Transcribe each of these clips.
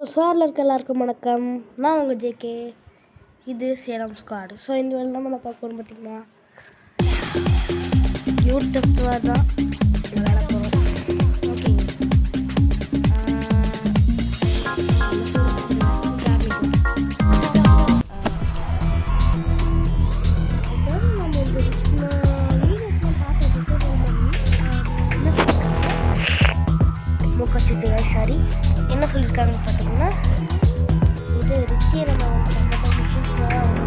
ஸ்குவாடில் இருக்க எல்லாருக்கும் வணக்கம். நான் உங்கள் ஜேகே. இது சேலம் ஸ்குவாடு. ஸோ இந்த வேலை தான் நம்ம பார்க்க போகிறோம். பார்த்தீங்கன்னா யூடியூப் தான் விளையாட போகிறோம். ஓகே, சாரி என்ன சொல்லியிருக்காங்கன்னு பார்த்தீங்கன்னா, இது ரிச்சியை நம்ம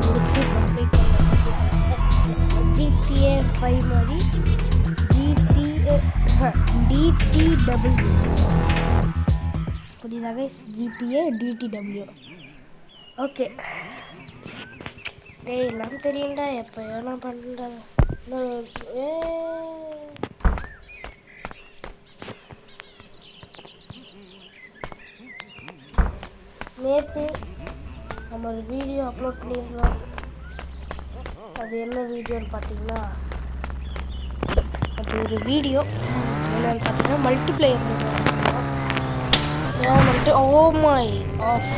முடிச்சு கம்ப்ளீட் GTA 5 மாதிரி DTW புரியுதாவே, GTA DTW. ஓகே, டேய் எல்லாம் தெரியும்டா, எப்போ நான் பண்ணுறா. நேற்று நம்ம ஒரு வீடியோ அப்லோட் பண்ணியிருந்தோம். அது என்ன வீடியோன்னு பார்த்தீங்கன்னா, அது ஒரு வீடியோ என்னென்னு பார்த்தீங்கன்னா மல்டிப்ளேயர் வந்துட்டு ஓமை ஆஃப்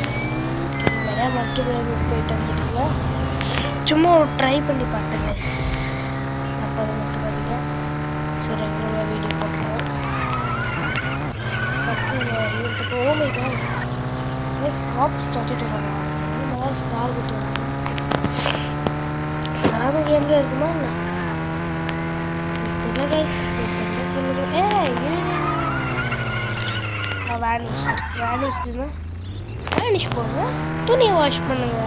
நிறையா மல்டிப்ளேயர் போயிட்டு வந்துட்டீங்க. சும்மா ஒரு ட்ரை பண்ணி பார்த்தேங்க. அப்போ அதை மட்டும் பார்த்தீங்க. ஸோ ரெகுலராக வீடியோ போட்டுருவோம். ஓமை தான் டாப் ஸ்டார்ட் வராங்க, ஸ்டார் விட்டு வராங்க. கேமில் இருக்குமா இல்லை கைஸ்? வேனிஷ்டுன்னா வேனிஷ் போங்க, துணியை வாஷ் பண்ணுங்க.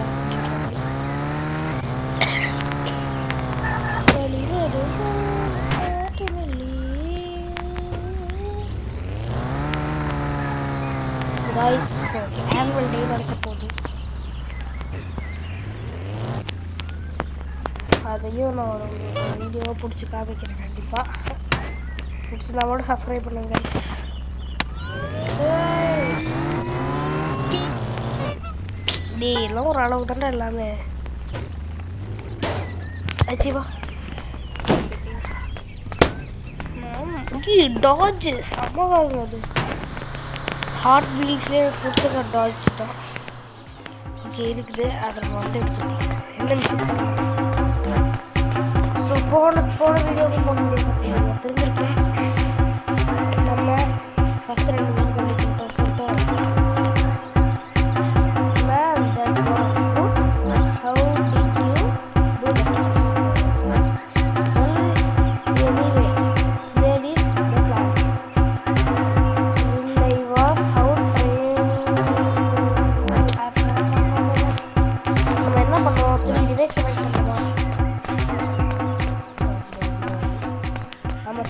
ஆனுவல் டே நடக்க போகுது. அதையும் நான் ஒரு வீடியோவை பிடிச்சி காமிக்கிறேன். கண்டிப்பாக பிடிச்சி நம்மளோட சப்ஸ்கிரைப் பண்ணுங்க கைஸ். டே எல்லாம் ஒரு அளவு தானே எல்லாமே ஆச்சுவா. டாஜ் சமகாங்க. அது ஹார்ட் வீல்ஸ்லேயே பிடிச்சிருக்க டாஜ் தான் இங்கே இருக்குது. அதை நம்ம வந்து எடுத்துக்கலாம். என்னன்னு ஸோ போன வீடியோவுக்கு போக முடியும் தெரிஞ்சிருக்கேன். நம்ம ஃபஸ்ட் 2 வீடியோ பண்ணிட்டு சொல்லிட்டு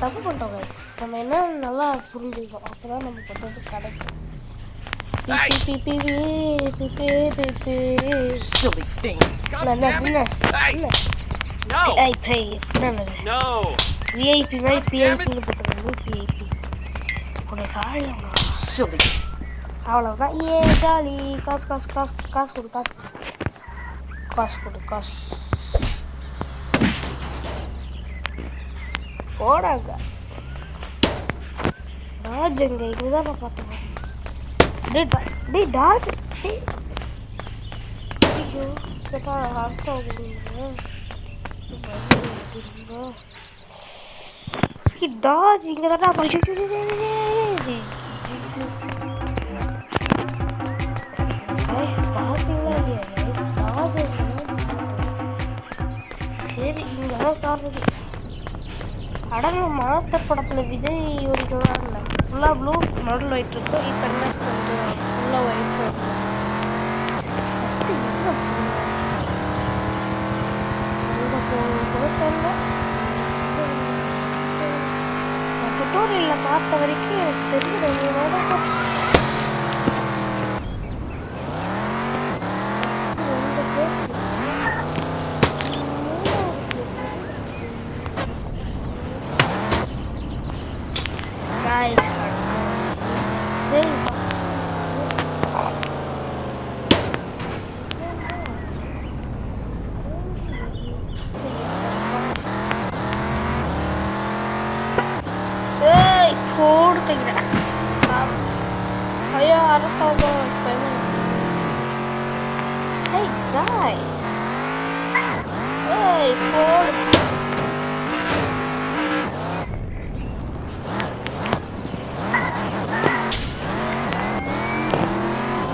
தப்பு பண்ணிட்டோம் கைஸ். நம்ம என்ன நல்லா புரிஞ்சுக்கணும், அப்போ தான் நம்ம பண்ணுறது கிடைக்கும். விஐபி மாதிரி பிஐபின்னு போட்டுருக்காங்க. பிஐபி உடைய காலி அவ்வளோதான். ஏ காலி காசு கொடு போடாங்க. டாஜுங்க இதுதான் நான் பார்த்தேன். டே டாஜ் ஐயோ கேட்டா ஹார்ட் ஆகுதுங்க. டாஜ் இங்கே தான் பார்த்தீங்களா இல்லையா டாஜ்? சரி இங்கே தான் காரணம். அடங்க மாஸ்டர் படத்தில் விஜய் ஒரு இல்லை ஃபுல்லாக ப்ளூ மாடல் ஒயிட் இருக்கும். இப்போ என்ன ஃபுல்லாக ஒயிட் இருக்கும். டுட்டோரியலில் பார்த்த வரைக்கும் எனக்கு தெரிஞ்சு போடுறீங்க. guys. Hey, Ford.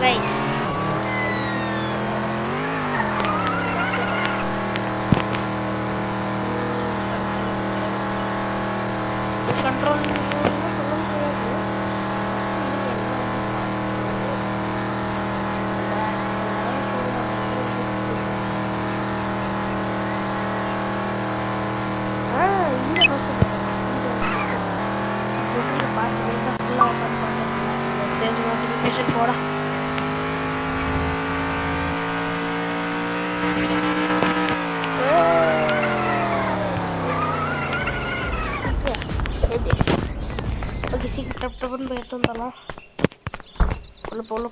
Guys. Control. Notification போடா. ஓகே சீக்கிரம் டப் டப்னு போய் எடுத்து வந்துடலாம். பொண்ணு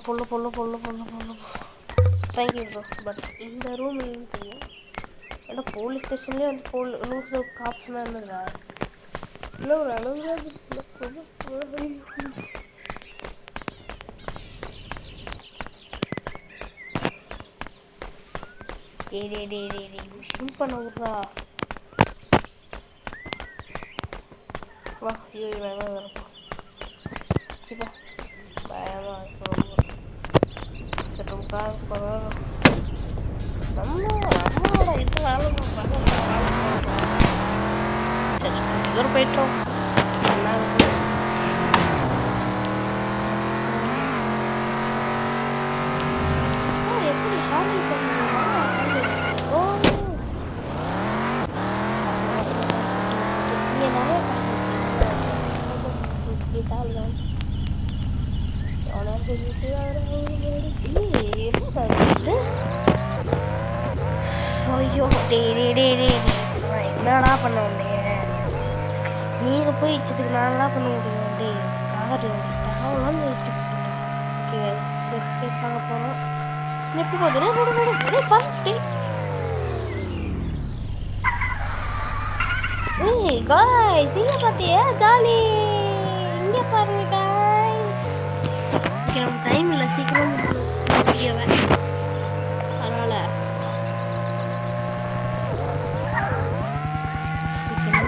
தேங்க்யூ ப்ரோ. பட் இந்த ரூம் இல்லைன்னு தெரியும். ஏன்னா போலீஸ் ஸ்டேஷன்லேயே வந்து லூஸ் காப்ஸ்லாம் இருந்ததா இல்லை ஒரு அளவு மிஷின் பண்ண விட்றா. வா வேணாம் வரப்போ சிப்பா பயமாக இருக்கும். நம்மளோட இது வேலை போயிட்டோம். எப்படி ஹேண்டில் பண்ணுவீங்களா? இங்கே நிறைய ஐயோ என்னடா பண்ண முடியும்? நீங்க போய் இச்சத்துக்கு நான் பண்ண முடியும்? டே கார் தகவலாம் பார்க்க போறோம். எப்படி போகுது பார்த்து காய்ஸ் இங்க பாத்தியா ஜாலி. இங்க பாருங்க காய்ஸ். சீக்கிரம் டைம் இல்லை, சீக்கிரம் வீடியோவை. அதனால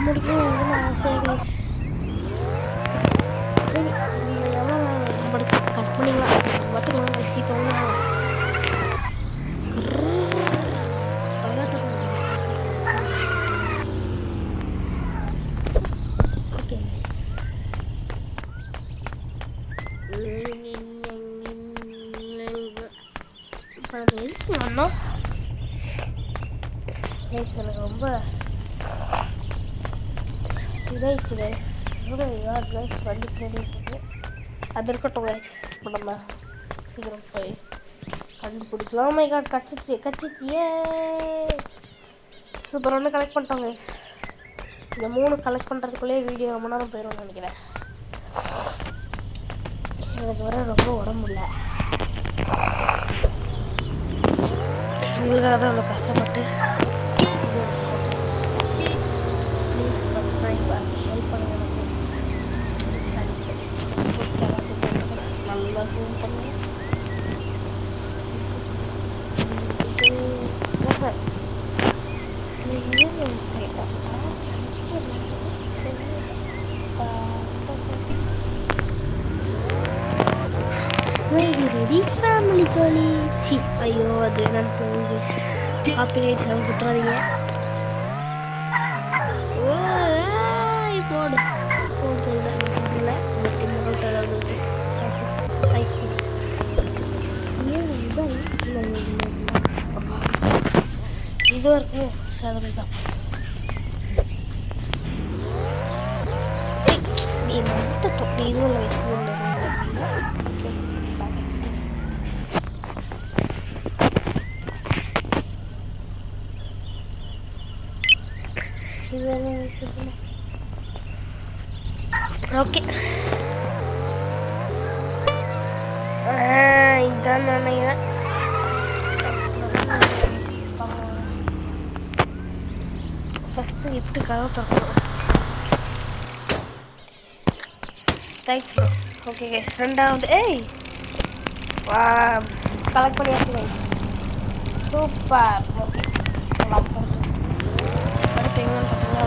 முடிக்கணும் ஆசை. கட் பண்ணிக்கலாம் பார்த்துக்கலாம். சீக்கிரம் எனக்கு ரொம்ப இதாகிடுச்சு கைஸ். வண்டி போயிட்டு அது இருக்கட்டும் கைஸ். இப்போ நம்ம சீக்கிரம் போய் கண்டுபிடிக்கலாம். மை காட் கச்சிச்சியே சூப்பர். ஒன்று கலெக்ட் பண்ணிட்டோம் கைஸ். இந்த 3 கலெக்ட் பண்ணுறதுக்குள்ளேயே வீடியோ ரொம்ப நேரம் போயிடும்னு நினைக்கிறேன். எனக்கு வர ரொம்ப உடம்பு இல்லை. உங்களுக்காக தான் அவ்வளோ கஷ்டப்பட்டு ஹெல்ப் பண்ணுங்க. நல்லா ஃபோன் பண்ணுங்க. Ready family jolly. சி ஐயோ அது என்னன்னு போகுது. காப்பிரைட் சவுண்ட் கொடுத்துறாதீங்க. போடு இது இருக்கு சதவீதம். நீ மட்டும் தொட்டி இதுவும் வயசு ஓகே. இதுதான் நினைக்கிறேன். ஃபஸ்ட்டு எப்படி கதவு திறக்கணும்? Thanks bro. Okay guys. ரெண்டாவது வா கலெக்ட் பண்ணி வச்சுக்கோங்க. சூப்பர். ஓகே, அடுத்து எங்கன்னு பார்த்தீங்கன்னா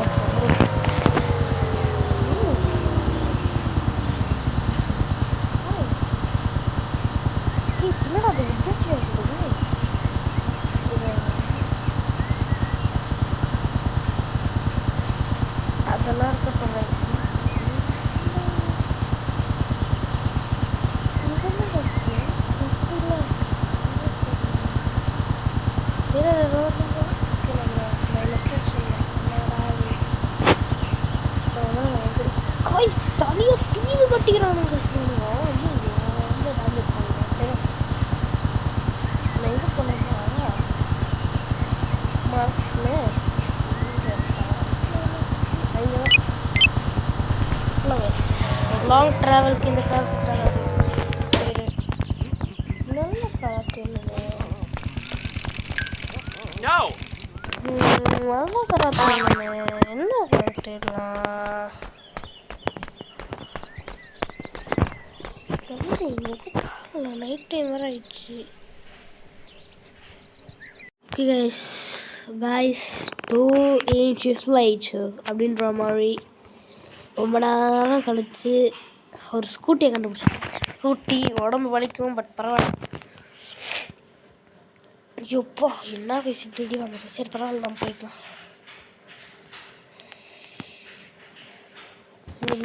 என்னடா அது வித்தியாசமாக இருக்குது. அதெல்லாம் இருக்கட்டும் guys. தனியா தீவு கட்டிக்கிறானுங்க. எங்க போனேன்னா லாங் ட்ராவலுக்கு இந்த கார் செட் ஆகாது. நல்ல கார் என்னது நல்ல கார் என்ன கார் நைட் டைம் வர ஆயிடுச்சு. ஓகே guys 2 inches later அப்படின்ற மாதிரி ரொம்ப நேரம் கழிச்சு ஒரு ஸ்கூட்டியை கண்டுபிடிச்சேன். ஸ்கூட்டி உடம்பு வலிக்கும், பட் பரவாயில்ல. ஐயோப்பா என்ன பேசிட்டு ரெடி வந்துச்சு. சரி பரவாயில்ல, நம்ம போய்க்கலாம்.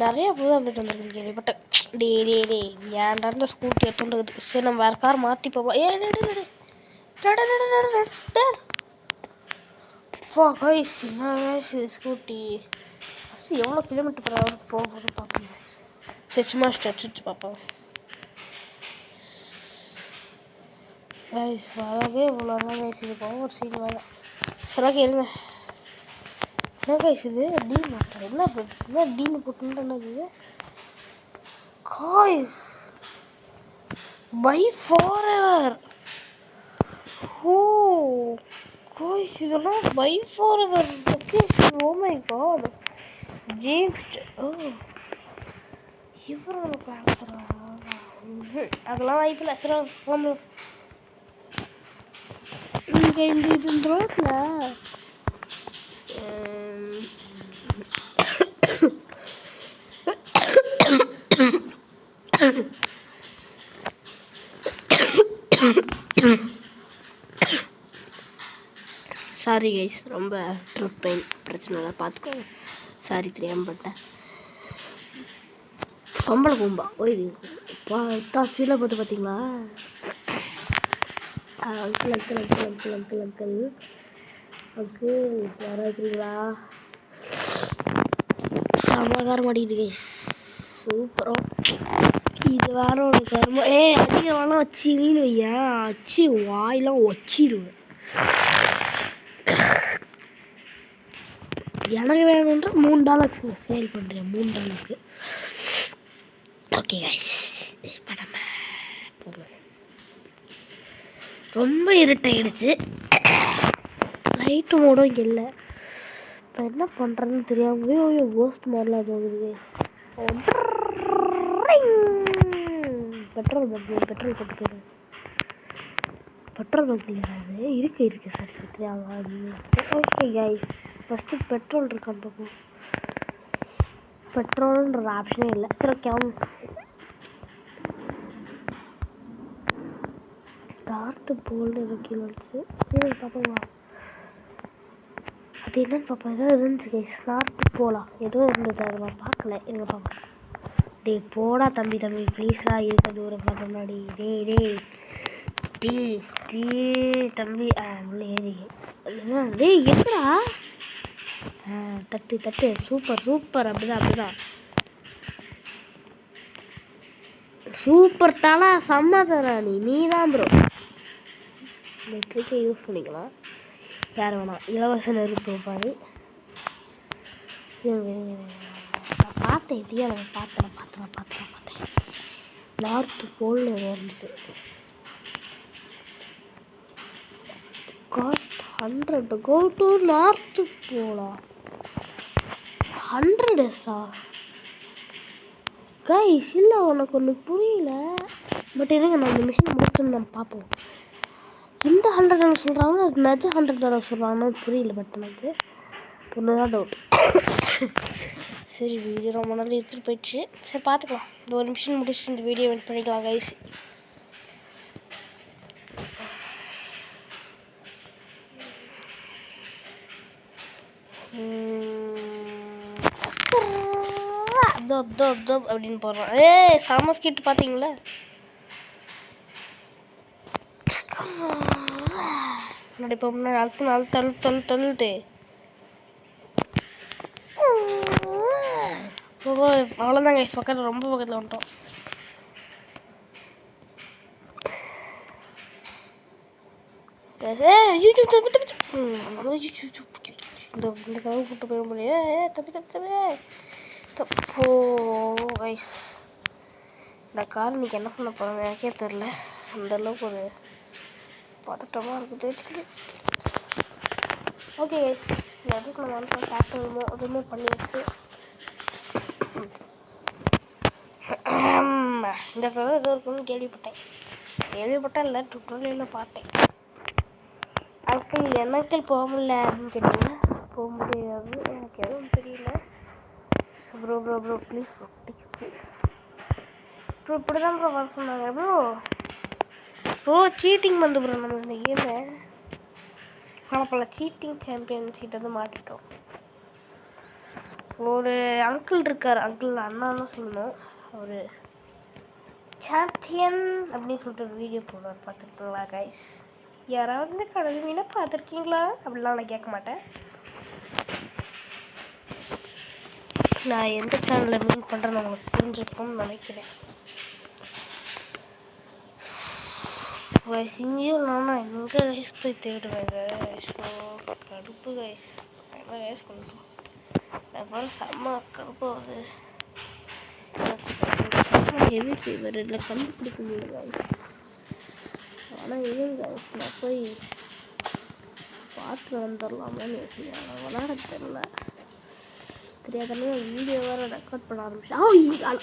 நிறைய புது அப்டேட் வந்துருக்கு கேள்விப்பட்டேன். டே ஏன்டா இருந்த ஸ்கூட்டி எடுத்துட்டு. சரி நம்ம வேறு கார் மாற்றி போவோம். ஸ்கூட்டி ஃபஸ்ட்டு எவ்வளோ கிலோமீட்டர் per hour போகும்போது பார்ப்போம். சரி சும்மா ஸ்டெச் பார்ப்போம். கைஸ் வரவே இவ்வளோதான் கைஸ். இது போக ஒரு சீன் வேலை. சரி ஓகே இருங்க. என்ன கைஸ் இது டீ மாட்டேன் என்ன டீனு போட்டுன்னு guys bye for ever. Oh guys இதெல்லாம் bye for ever location. Oh my god James. Oh இவரோட பார்க்குறா அதெல்லாம் வாய்ப்பில்லை. சரி ஃபோன் இங்கே இந்த ரோட்டில் சாரி கைஸ், ரொம்ப த்ரோட் பெயின் பிரச்சனை தான், பார்த்துக்கோங்க. சாரி தெரியாமல் பண்ணிட்டேன். சம்பளம் கும்பா ஓய்து ஸ்பீடாக போட்டு பார்த்தீங்களா? Uncle uncle uncle uncle uncle uncle uncle யாராக இருக்கிறீங்களா? சமாதாரம் மாட்டேங்குது கைஸ். சூப்பரம். இது வேற ஒரு கரும. அடிக்கிறவெல்லாம் வச்சு நீனு வையா அச்சு வாயெல்லாம் வச்சிடுவேன். எனக்கு வேணுன்ற $3 சேல் பண்ணுறேன். $3. ஓகே கைஸ், இப்போ நம்ம போவோம். ரொம்ப இருட்டாயிடுச்சு. லைட்டு மோடும் இங்கே இல்லை. இப்போ என்ன பண்ணுறதுன்னு தெரியாமலே கோஸ்ட் மாதிரிலாம் போகுது. பெட்ரோல் போட்டு போயிடுது. பெட்ரோல் பங்க் இல்லையாது இருக்கு சார் தெரியாது. ஓகே கைஸ், ஃபஸ்ட்டு பெட்ரோல் இருக்கான்னு பார்ப்போம். பெட்ரோல்ன்ற ஆப்ஷனே இல்லை. சரி ஓகே டார்ட்டு போல்டு கீழே வந்துச்சு. பார்ப்போங்களா அது என்னன்னு பார்ப்போம். ஏதோ இருந்துச்சு கைஸ். ஸ்லார்ட்டு போகலாம் ஏதோ இருந்தது, அதை நான் பார்க்கல. எங்கே பார்ப்போம். டே போடா தம்பி ப்ளீஸ்டா இருக்க தூரம் பார்க்க முன்னாடி. டே தம்பி உள்ள ஏறி எப்படா தட்டு சூப்பர் அப்படிதான் சூப்பர் தலா சம்மதரா. நீ தான் ப்ரோ இந்த ட்ரிக்கை யூஸ் பண்ணிக்கலாம். யார் வேணாம் இலவச நெருப்பு பாரு. நான் பார்த்தேன் இதையா நான் பார்த்தேன் நார்த்து போல் இருந்துச்சு. காஸ்ட் 100. கோ டு நார்த்து போலாம். 100 கைஸ். இல்லை உனக்கு ஒன்று புரியல. பட் இருங்க நான் இந்த மிஷின் முடிச்சுன்னு நம்ம பார்ப்போம். இந்த $100 சொல்கிறாங்க, நிஜம் $100 சொல்கிறாங்கன்னு புரியல. பட் எனக்கு ஒன்றுதான் டவுட். சரி, வீடியோ ரொம்ப நாள் எடுத்துகிட்டு போயிடுச்சு. சரி, பார்த்துக்கலாம். இந்த ஒரு நிமிஷம் முடிச்சு இந்த வீடியோ வெயிட் பண்ணிக்கலாம் கைஸ். அப்படின்னு போடுறோம். சாமஸ் கிட்ட பார்த்தீங்களா? இப்போ முன்னாடி தள்ளுது. அவ்வளோதான் கைஸ், பக்கத்தில் ரொம்ப பக்கத்தில் வந்துட்டோம். இந்த கவு கூட்டு போயிட முடியும். தப்போ கைஸ், இந்த கார் இன்னைக்கு என்ன பண்ண போகிறோம் எனக்கே தெரில. அந்தளவுக்கு ஒரு பதட்டமாக இருக்குது. ஓகே கைஸ், எதுக்கு நம்ம வந்து பேக் அதுவுமே பண்ணிடுச்சு. இந்த கலர் ஏதோ இருக்குன்னு கேள்விப்பட்டேன் இல்லை, டுட்டோரியலில் பார்த்தேன். அங்கிள் போக முடியல அப்படின்னு கேட்டீங்கன்னா, போக முடியாது, எனக்கு எதுவும் தெரியல. ப்ரோ ப்ளீஸ் ப்ரோ இப்படி தான் ப்ரோ வர சொன்னாங்க. ப்ரோ சீட்டிங் வந்து ப்ரோ நம்ம இந்த கேமை பல சீட்டிங் சாம்பியன்ஷிப் வந்து மாட்டிட்டோம். ஒரு அங்கிள் இருக்கார், அண்ணான்னு சொல்லணும். ஒரு சாம்பியன் அப்படின்னு சொல்லிட்டு ஒரு வீடியோ போடுவார், பார்த்துருக்கீங்களா கைஸ்? யாராவது கடல் மீனை பார்த்துருக்கீங்களா அப்படிலாம் நான் கேட்க மாட்டேன். நான் எந்த சேனலில் மீன் பண்ணுறேன்னு உங்களுக்கு புரிஞ்சுக்கணும்னு நினைக்கிறேன். இங்கேயும் நான் எங்கே ரைஸ் போய் தேடுவேங்க. ஸோ கடுப்பு கைஸ், என்ன ரைஸ் பண்ணுறோம். நான் போல செம்ம கடுப்பு ஆகுது. ஹெவி ஃபீவர் இதில் கண்டுபிடிக்க முடியல கைஸ். ஆனால் இதுவும் கைஸ், நான் போய் பார்த்து வந்துடலாமான்னு யோசிக்கிறேன். நான் விளாட தெரியாதே வீடியோ வேறு ரெக்கார்ட் பண்ண ஆரம்பிச்சேன்.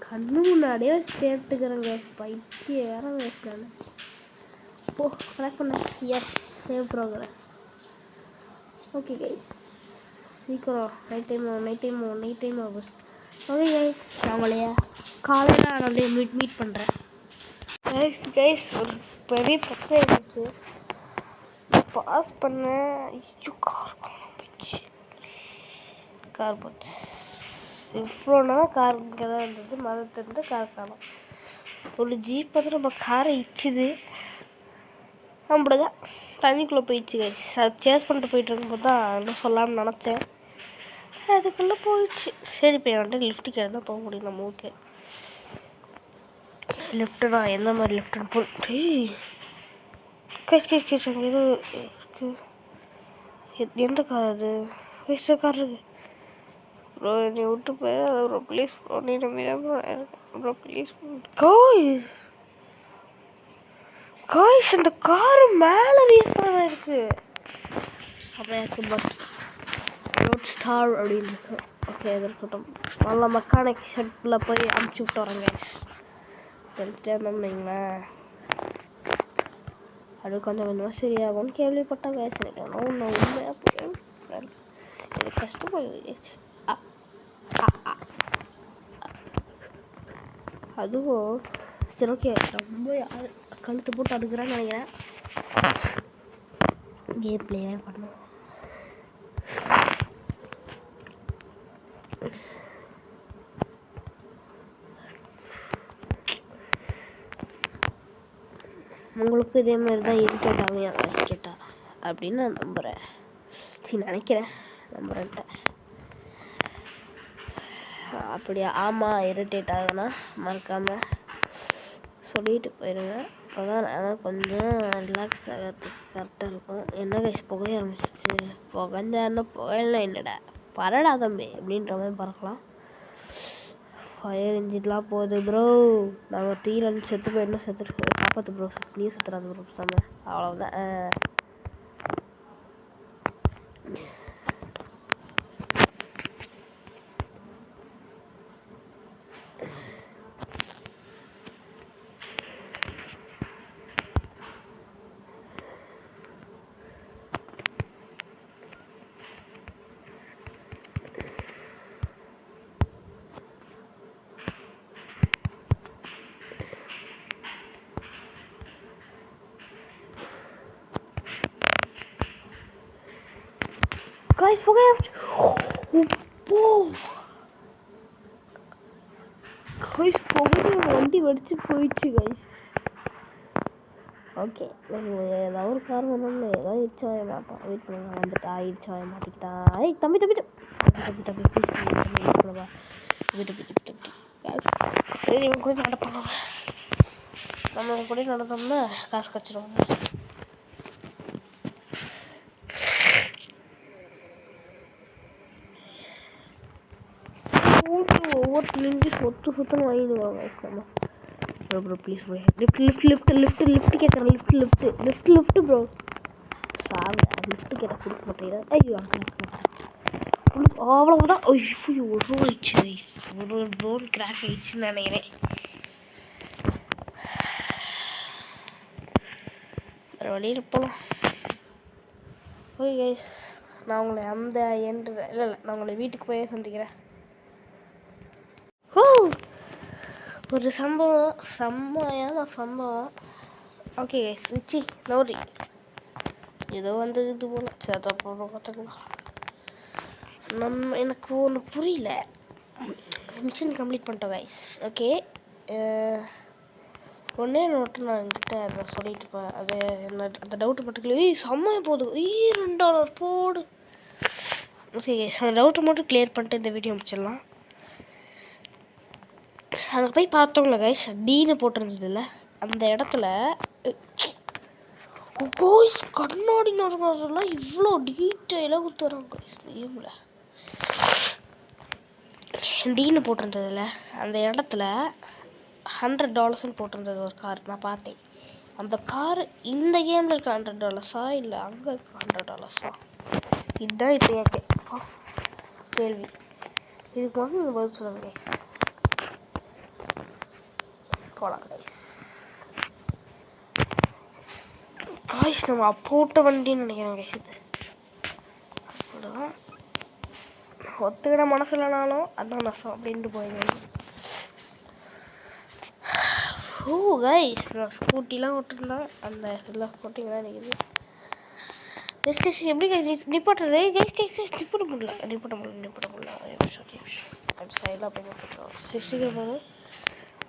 கண்ணு முன்னாடியே சேர்த்துக்கிறேங்க, பைத்தியம் வேஸ்ட். போ கனெக்ட் பண்ண. Yes, save progress. Okay guys, சீக்கிரம் நைட் டைம் ஆகும். ஓகே கைஸ், நாமளையா காலையில் நான் மீட் பண்ணுறேன். கைஸ் ஒரு பெரிய பிரச்சனை இருந்துச்சு. பாஸ் பண்ண கார் போச்சு. இவ்வளோனா கார் இங்கே தான் இருந்தது, மதத்திருந்து கார் காணும். ஒரு ஜீப் வந்து நம்ம காரை இச்சுது, அப்படிதான் தண்ணிக்குள்ளே போயிடுச்சு கைஸ். அது சேஸ் பண்ணிட்டு போயிட்டு இருக்கும்போது தான் இன்னும் சொல்லாமல் நினச்சேன், அதுக்குள்ளே போயிடுச்சு. சரி, இப்போ வந்துட்டு லிஃப்ட்டு கேட்டு தான் போக முடியும் நம்ம ஊருக்கு. லிஃப்ட்டு தான், எந்த மாதிரி லிஃப்ட்டுன்னு போட்டு கேஸ் அங்கே எதுவும் இருக்குது. எந்த கார் அது? கார் இருக்கு ப்ரோ, நீ விட்டு போயிடாத ப்ரோ ப்ளீஸ் ப்ரோ, நீ நம்பிதான் ப்ரோ ப்ளீஸ் காய்ஸ். இந்த காரு மேலே ரேஸ் தான் இருக்கு, செமையாக இருக்கு. பட் ரோட் ஸ்டார் அப்படின்னு இருக்கு. ஓகே, அது இருக்கட்டும். நல்லா மெக்கானிக் ஷெட்டில் போய் அமுச்சு விட்டு வரேங்க. தெரிஞ்சுங்களேன், அது கொஞ்சம் கொஞ்சமாக சரியாகும்னு கேள்விப்பட்டாங்க. சரி, ஒன்று உண்மையாக போய் எனக்கு கஷ்டப்படுது. அதுவும் சரி, ஓகே. ரொம்ப கழுத்து போட்டு அடுக்கிறான்னு நினைக்கிறேன். கேம் பிளேயே பண்ணுவோம். உங்களுக்கு இதே மாதிரி தான் இரிட்டேட் ஆகும் யாராச்சும் கேட்டா அப்படின்னு நான் நம்புகிறேன். சரி, நம்புறேன்ட்டேன். அப்படியா? ஆமாம், இரிட்டேட் ஆகுனா மறக்காமல் சொல்லிட்டு போயிடுங்க. அப்போதான் நான் கொஞ்சம் ரிலாக்ஸ் ஆகிறதுக்கு கரெக்டாக இருக்கும். என்ன கைஸ், புகைய ஆரம்பிச்சிச்சு. புகையெல்லாம் என்னடா பரடா தம்பி அப்படின்ற மாதிரி பறக்கலாம். ஃபயர் இன்ஜின்லாம் போகுது ப்ரோ. நாங்கள் தீயில செத்து போயிடணும். காப்பாற்று ப்ரோ, நீ சுற்றுறாது ப்ரோ சாம. அவ்வளோதான். காய்ஸ் புகையாச்சு. காய்ஸ் புகை வண்டி வெடிச்சு போயிடுச்சு காய்ஸ். ஓகே ஏதாவது ஒரு காரணம் ஒன்றும் ஏதாவது இடிச்சாய மாட்டோம். வெயிட் பண்ணுங்க, வந்துட்டா இடிச்சாய மாட்டிக்கிட்டா. ஏய் தம்பி தம்பி தம்பி தம்பி ப்ளீஸ் தம்பி இருக்கணுவா. சரி இவங்க கூட நடப்பாங்க. நம்ம கூட நடந்தோம்னா காசு கச்சிடுவோம். ஒவ்வொரு சொத்து சொத்துன்னு வாங்கிடுவாங்க நம்ம. ப்ரோ ப்ளீஸ் ப்ரோ லிஃப்ட் கேட்குறேன். லிஃப்ட் ப்ரோ சார் லிஃப்ட் கேட்ட கொடுக்க மாட்டேங்கிறேன். ஐயோ அவ்வளவுதான். ஐயோ ஒரு ஆயிடுச்சு, ஒரு போன் கிராக் ஆயிடுச்சுன்னு நினைக்கிறேன். வேறு வழியில் போகலாம். ஓகே கைஸ், நான் உங்களை அந்த இல்லை நான் உங்களை வீட்டுக்கு போய் சந்திக்கிறேன். ஒரு செம்மையான சம்பவம். ஓகே கைஸ், ரிச்சி நோரி ஏதோ வந்து இது போல் சேதா போடுறோம் பார்த்துக்கலாம். எனக்கு ஒன்று புரியல. மிஷன் கம்ப்ளீட் பண்ணிட்டோம் கைஸ். ஓகே ஒன்றே நோட்டு நான் என்கிட்ட அதை சொல்லிட்டு அது என்ன அந்த டவுட்டு மட்டும் செம்மையாக போகுது. $2 போடு. ஓகே கைஸ், அந்த டவுட்டை மட்டும் கிளியர் பண்ணிட்டு இந்த வீடியோ முடிச்சிடலாம். அங்கே போய் பார்த்தோம்ல கைஸ், டீனு போட்டிருந்ததில்ல அந்த இடத்துல கோய்ஸ் கண்ணாடி நோரெல்லாம் இவ்வளோ டீட்டெயிலாக கொடுத்துறாங்க கைஸ். கேமில் டீனு போட்டிருந்ததில்ல அந்த இடத்துல $100 போட்டிருந்தது ஒரு கார் நான் பார்த்தேன். அந்த கார் இந்த கேமில் இருக்க $100 இல்லை அங்கே இருக்க $100? இதுதான் இப்போ என் கேள்வி. இதுக்கு வந்து நீங்கள் பதில் சொல்லுங்க கைஸ். போகலாம் கைஸ். காய்ஸ் நம்ம அப்போட்ட வண்டின்னு நினைக்கிறேன் கைஸ். இது அவ்வளோதான், ஒத்துக்கிட மனசு இல்லைனாலும் அதான் நஷ்டம் அப்படின்ட்டு போயிருந்தேன். கைஸ் நான் ஸ்கூட்டிலாம் ஓட்டிருந்தேன். அந்த இதில் போட்டிங்கன்னா நிற்கிது. கைஸ் எப்படி கைஸ் நிப்பாட்டுறது? கைஸ் நிப்பாட்ட முடியல. சைடில் அப்படி நிப்பாட்டுறோம். சீக்கிரம் போது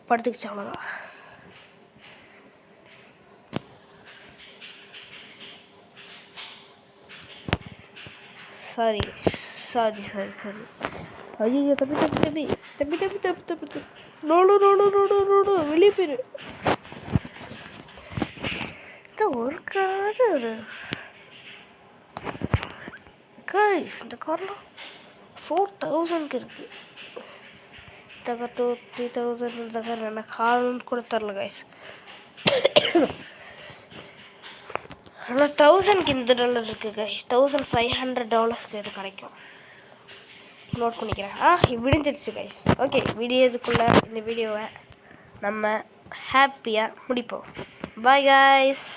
படுத்துக்கிச்சு அவ்வளோதான். சாரி ஐயோ தம்பி நோடு வெளியே போயிரு. ஒரு கார் கைஸ் இந்த கார்லாம் 4000 இருக்கு. இந்த கார் 3000. இந்த கார் என்ன கார்னு கூட தரல கைஸ். ஆனால் $1000 இந்த டாலர் இருக்குது கைஸ். $1500 இது கிடைக்கும். நோட் பண்ணிக்கிறேன். விடிஞ்சிடுச்சு கைஸ். ஓகே வீடியோக்குள்ளே இந்த வீடியோவை நம்ம ஹாப்பியாக முடிப்போம். Bye guys.